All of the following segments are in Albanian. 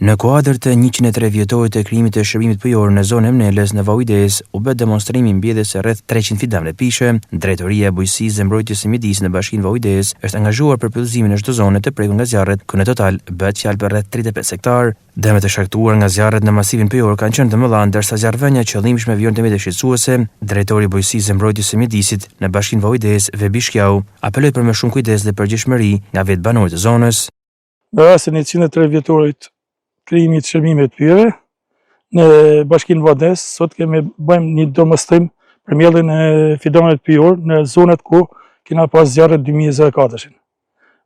Në kuadër të 103 vjetorit të krijimit të shërbimit pyjor në zonën e Mnelës në Vauides, u bë demonstrimi mbjedhjes së rreth 300 fidanëve pishe. Drejtoria e Bujqësisë dhe Mbrojtjes së Mjedisë në Bashkinë Vauides është angazhuar për pyllëzimin në çdo zonë të prekur nga zjarret, ku në total bëhet fjalë për rreth 35 hektar. Dëmet e shkaktuar nga zjarret në masivin pyjor kanë qenë të mëdha, ndërsa zjarrvënia qëllimshme vjen të mjetet shqetësuese. Drejtori i Bujqësisë dhe Mbrojtjes së Mjedisit në Bashkinë Vauides, Vebi Shkjau, apeloi për më shumë kujdes dhe përgjegjësi nga vetë banorët e zonës. Në rastin e 103 vjetorit krijimit të shërbimeve të pyjeve në Bashkinë Vauides, sot bëjmë një demonstrim për mbjelljen e fidanëve të pyjor në zonat ku kena pas zjarret 2024.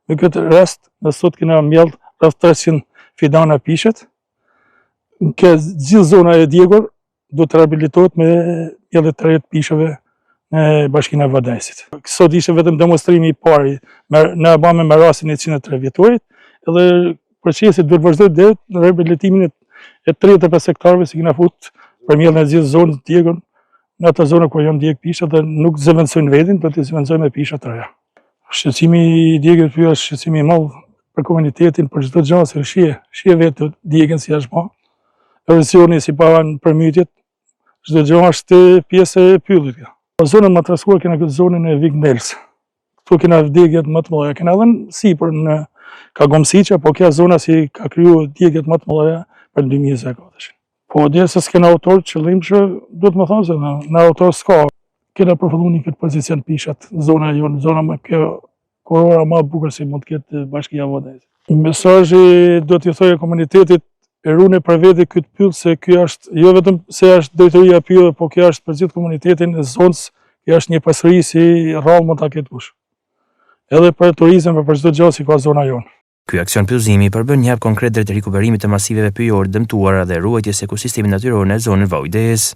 Në këtë rast, sot kena mbjell rreth 300 fidana pishet. Në gjithë zona e djegur do të rehabilitohet me mbjellje të re të pisheve në Bashkinë e Vauidesit. Sot ishte vetëm demonstrimi i parë në bëmë me rastin e 103 vjetorit, edhe procesi duhet vazhdoj deri në rehabilitimin e 35 hektarëve që kena fut për mbjelljen e gjithë zonës të djegur në ato zona ku janë djeg pisha dhe nuk zëvendësojnë vedin, do të zëvendësojnë me pisha të reja. Shqetësimi i djegit pyjor është shqetësimi i madh për komunitetin, për çdo gjë se shije vetë djegën si është bë. Erosioni si pavan përmytjet, çdo gjë është pjesë e pyllit. Zonën më trashëguar kena këtë zonën e Vignels. Këtu kena djegjet më të mëdha, kena edhe sipër në Kagomsiqa, po kjo zona si ka kriju djegjet më të mëdha për 2024. Po dhe se s'kena autor qëllimshë, do të më thonë se në autor s'ka. Kena përfilluar një këtë pozicion pishat, zona jonë, zona më kjo korora më bukur si mund të ketë Bashkia e Vauides. Mesazhi do t'i thojë komunitetit e rune për vete këtë pyll se kjo është, jo vetëm se është drejtoria e pyllëve, po kjo është për gjithë komunitetin e zonës, kjo është një pasuri si rrallë mund ta ketë kush. Edhe për turizëm dhe për çdo gjë si ka zona jonë. Ky aksion pyllëzimi përbën një hap konkret drejt rikuperimit të masiveve pyjor dëmtuara dhe ruajtjes së ekosistemit natyror në zonën Vauides.